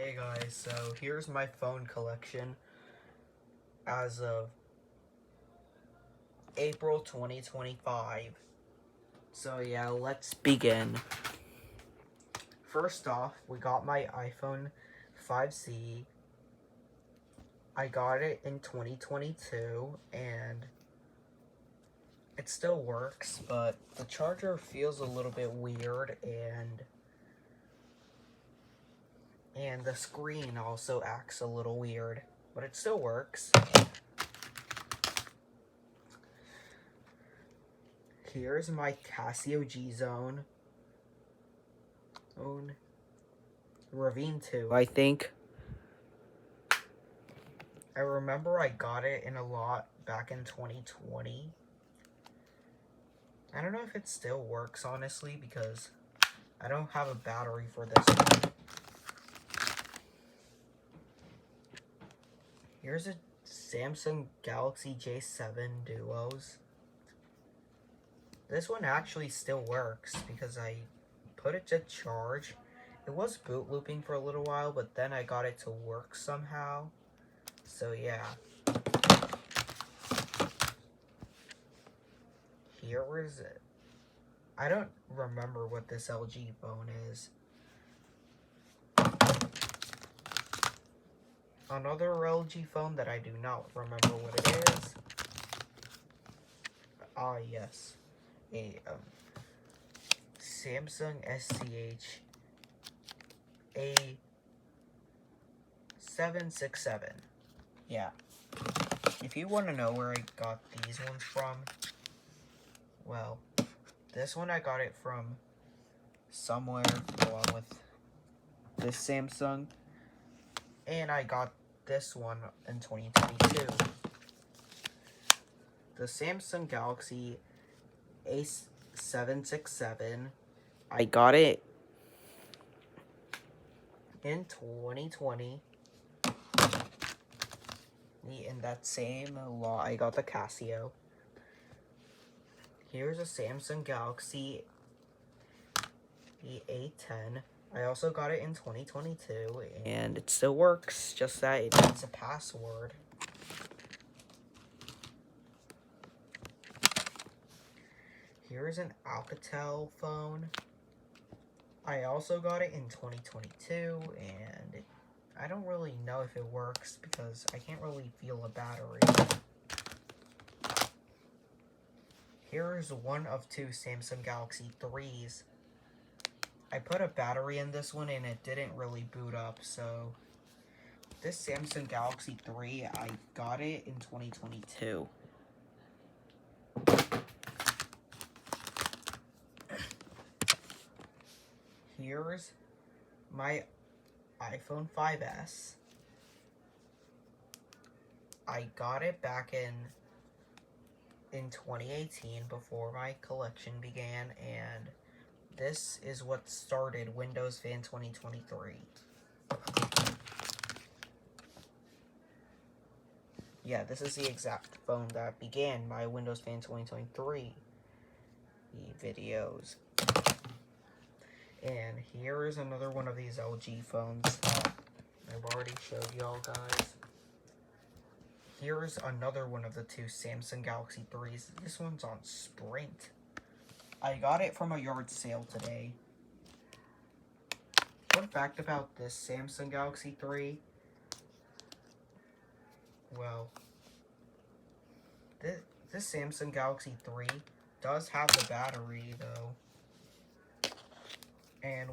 Hey guys, so here's my phone collection as of April 2025. So yeah, let's begin. First off, we got my iPhone 5C. I got it in 2022 and it still works, but the charger feels a little bit weird and the screen also acts a little weird, but it still works. Here's my Casio G-Zone Ravine 2, I think. I remember I got it in a lot back in 2020. I don't know if it still works, honestly, because I don't have a battery for this one. Here's a Samsung Galaxy J7 Duos. This one actually still works because I put it to charge. It was boot looping for a little while, but then I got it to work somehow. So yeah. Here is it. I don't remember what this LG phone is. Another LG phone that I do not remember what it is. Ah, yes. A Samsung SCH A767. Yeah. If you want to know where I got these ones from, well, this one I got it from somewhere along with this Samsung, and I got this one in 2022. The Samsung Galaxy A767, I got it in 2020. In that same lot, I got the Casio. Here's a Samsung Galaxy A10. I also got it in 2022, and it still works, just that it needs a password. Here's an Alcatel phone. I also got it in 2022, and I don't really know if it works because I can't really feel a battery. Here's one of two Samsung Galaxy 3s. I put a battery in this one and it didn't really boot up, so this Samsung Galaxy 3, I got it in 2022. Here's my iPhone 5S. I got it back in 2018 before my collection began, and this is what started Windows Fan 2023. Yeah, this is the exact phone that began my Windows Fan 2023 videos. And here is another one of these LG phones that I've already showed y'all guys. Here is another one of the two Samsung Galaxy 3s. This one's on Sprint. I got it from a yard sale today. Fun fact about this Samsung Galaxy 3. Well, this Samsung Galaxy 3 does have the battery though. And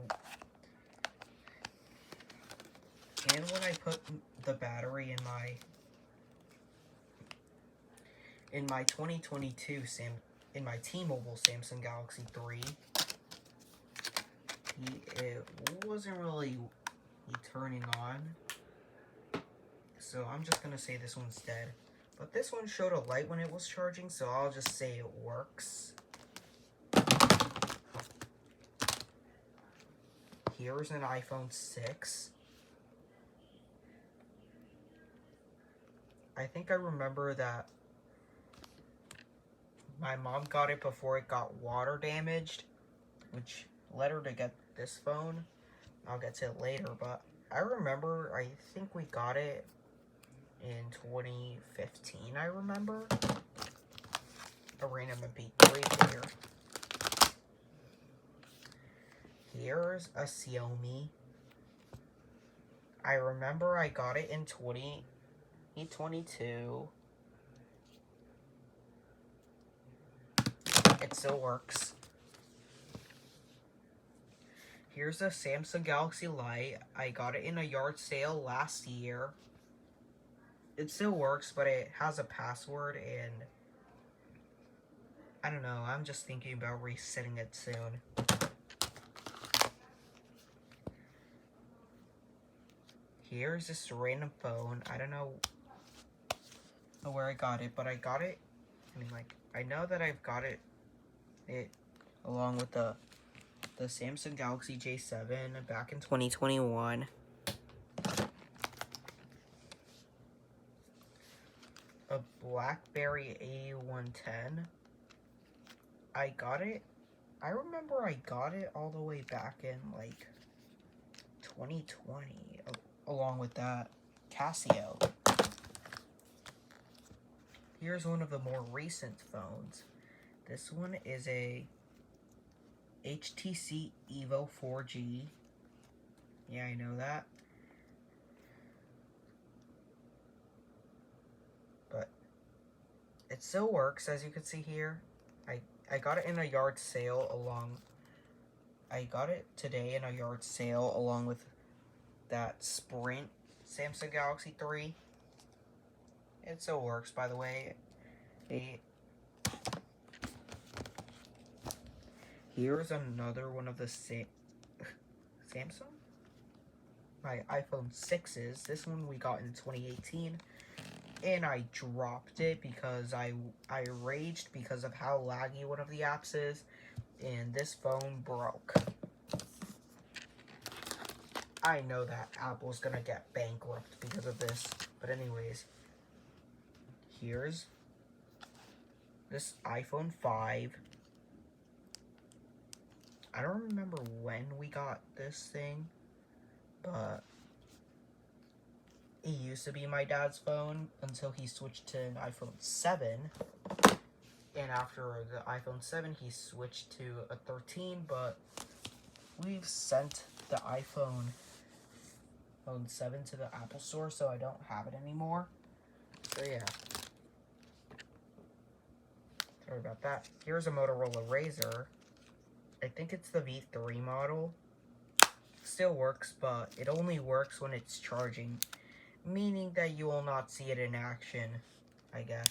when I put the battery in my 2022 in my T-Mobile Samsung Galaxy 3, it wasn't really turning on. So I'm just gonna say this one's dead. But this one showed a light when it was charging, so I'll just say it works. Here's an iPhone 6. I think I remember that my mom got it before it got water damaged, which led her to get this phone. I'll get to it later, but I remember, I think we got it in 2015, I remember. A random MP3 player. Here's a Xiaomi. I remember I got it in 2022. It still works. Here's a Samsung Galaxy Light. I got it in a yard sale last year. It still works, but it has a password, and I don't know, I'm just thinking about resetting it soon. Here's this random phone. I don't know where I got it, but I got it. I mean, like, I know that I've got it along with the Samsung Galaxy J7 back in 2021. A BlackBerry A110. I got it. I remember I got it all the way back in like 2020, along with that Casio. Here's one of the more recent phones. This one is a HTC Evo 4G. Yeah, I know that. But it still works, as you can see here. I got it in a yard sale I got it today in a yard sale along with that Sprint Samsung Galaxy 3. It still works, by the way. Here's another one of the Samsung? My iPhone 6s. This one we got in 2018. And I dropped it because I raged because of how laggy one of the apps is. And this phone broke. I know that Apple's gonna get bankrupt because of this. But anyways, here's this iPhone 5. I don't remember when we got this thing, but it used to be my dad's phone until he switched to an iPhone 7. And after the iPhone 7, he switched to a 13, but we've sent the iPhone 7 to the Apple Store, so I don't have it anymore. So yeah. Sorry about that. Here's a Motorola Razr. I think it's the V3 model. Still works, but it only works when it's charging, meaning that you will not see it in action, I guess.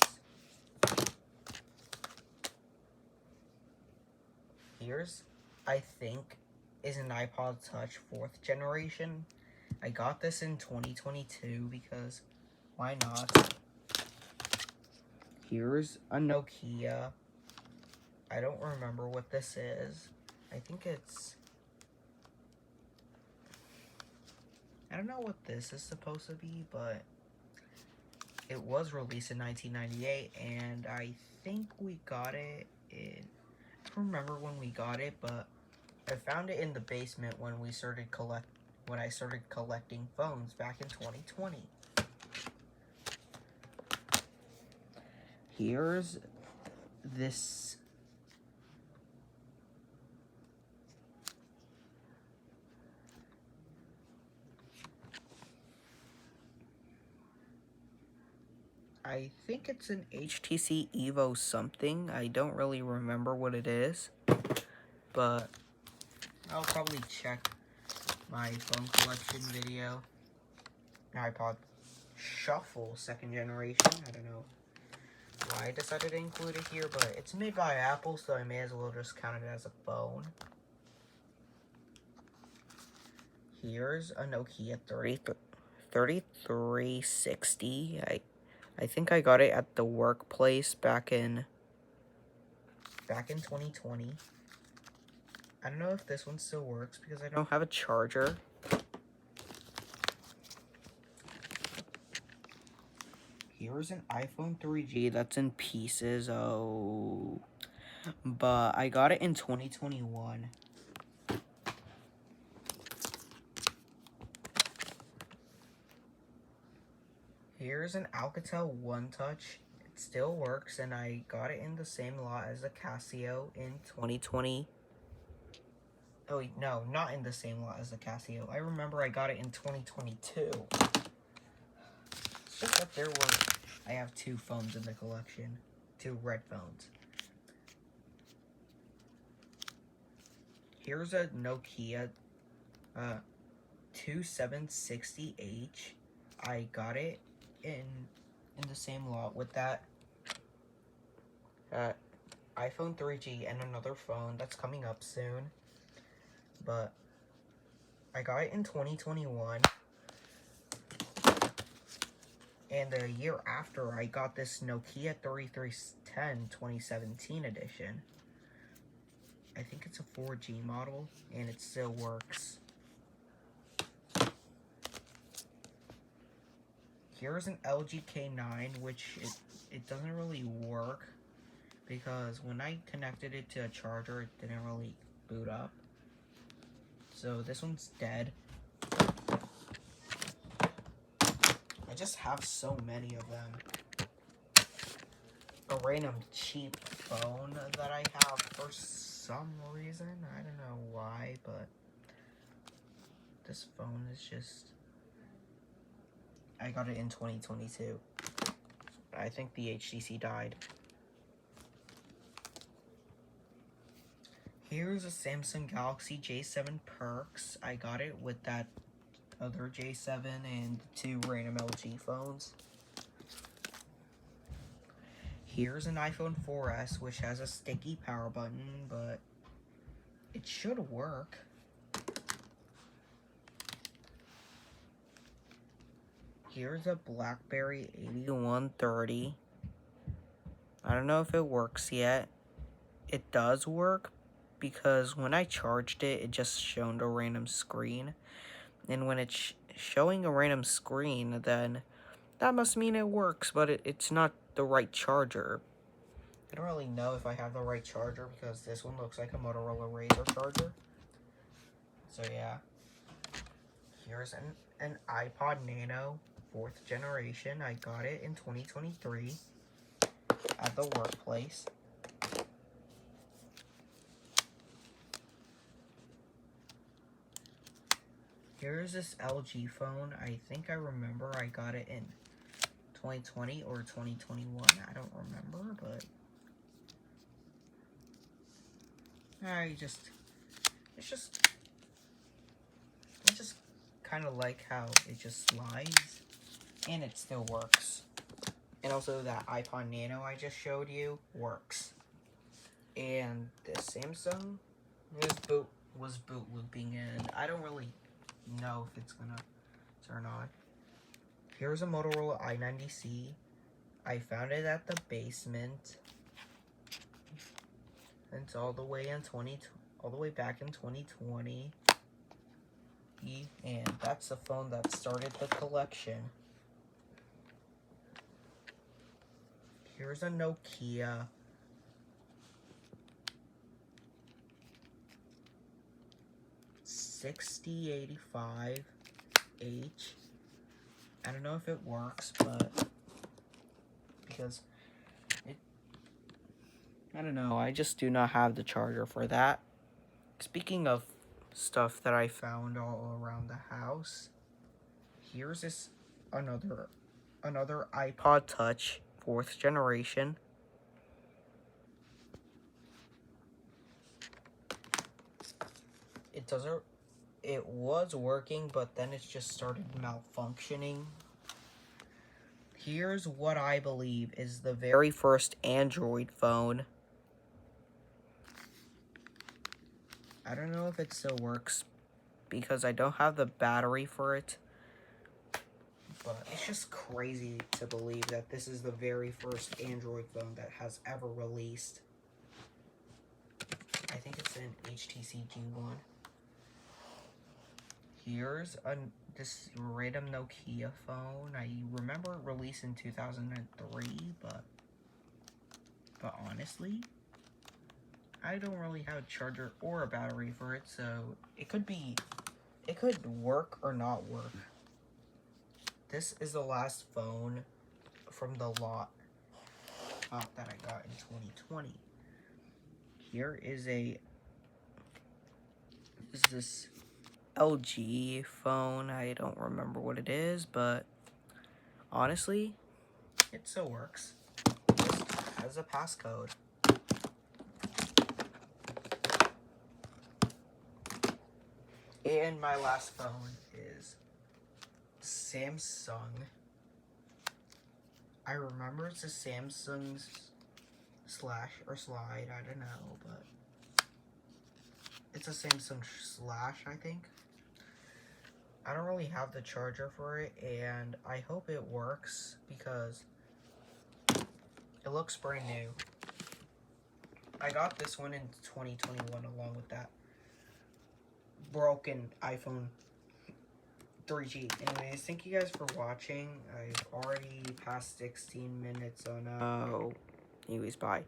Here's, I think, is an iPod Touch 4th generation. I got this in 2022 because why not? Here's a Nokia. I don't remember what this is. I think it's... I don't know what this is supposed to be, but it was released in 1998, and I think we got it in... I don't remember when we got it, but I found it in the basement when I started collecting phones back in 2020. Here's this... I think it's an HTC Evo something. I don't really remember what it is, but I'll probably check my phone collection video. iPod Shuffle 2nd generation. I don't know why I decided to include it here, but it's made by Apple, so I may as well just count it as a phone. Here's a Nokia 3360. I think I got it at the workplace back in 2020. I don't know if this one still works because I don't have a charger. Here's an iPhone 3G that's in pieces. Oh, but I got it in 2021. Here's an Alcatel One Touch. It still works, and I got it in the same lot as the Casio in 2020. Oh, wait, no, not in the same lot as the Casio. I remember I got it in 2022. It's just that I have two phones in the collection. Two red phones. Here's a Nokia 2760H. I got it in the same lot with that iPhone 3G and another phone that's coming up soon. But I got it in 2021. And a year after, I got this Nokia 3310 2017 edition. I think it's a 4G model, and it still works. Here's an LG K9, which it doesn't really work, because when I connected it to a charger, it didn't really boot up. So this one's dead. I just have so many of them. A random cheap phone that I have for some reason. I don't know why, but this phone is just... I got it in 2022. I think the HTC died. Here's a Samsung Galaxy J7 Perks. I got it with that other J7 and two random LG phones. Here's an iPhone 4S, which has a sticky power button, but it should work. Here's a BlackBerry 8130. I don't know if it works yet. It does work, because when I charged it, it just showed a random screen. And when it's showing a random screen, then that must mean it works, but it's not the right charger. I don't really know if I have the right charger, because this one looks like a Motorola Razr charger. So yeah. Here's an iPod Nano 4th generation. I got it in 2023 at the workplace. Here's this LG phone. I think I remember I got it in 2020 or 2021. I don't remember, but I just kind of like how it just slides and it still works. And also that iPod Nano I just showed you works. And the Samsung was boot looping, and I don't really know if it's gonna turn on. Here's a Motorola i90C. I found it at the basement. It's all the way back in 2020. And that's the phone that started the collection. Here's a Nokia 6085H. I don't know if it works, but because I don't know, I just do not have the charger for that. Speaking of stuff that I found all around the house, here's this another iPod Touch 4th generation. It was working, but then it just started malfunctioning. Here's what I believe is the very first Android phone. I don't know if it still works, because I don't have the battery for it. But it's just crazy to believe that this is the very first Android phone that has ever released. I think it's an HTC G1. Here's this random Nokia phone. I remember it released in 2003, but honestly, I don't really have a charger or a battery for it, so it could work or not work. this is the last phone from the lot that I got in 2020. Here is this LG phone. I don't remember what it is, but honestly, it still works. It has a passcode. And my last phone is Samsung. I remember it's a Samsung Slash or Slide, I don't know, but it's a Samsung Slash, I think. I don't really have the charger for it, and I hope it works because it looks brand new. I got this one in 2021 along with that broken iPhone 3G. Anyways, thank you guys for watching. I've already passed 16 minutes on anyways, bye.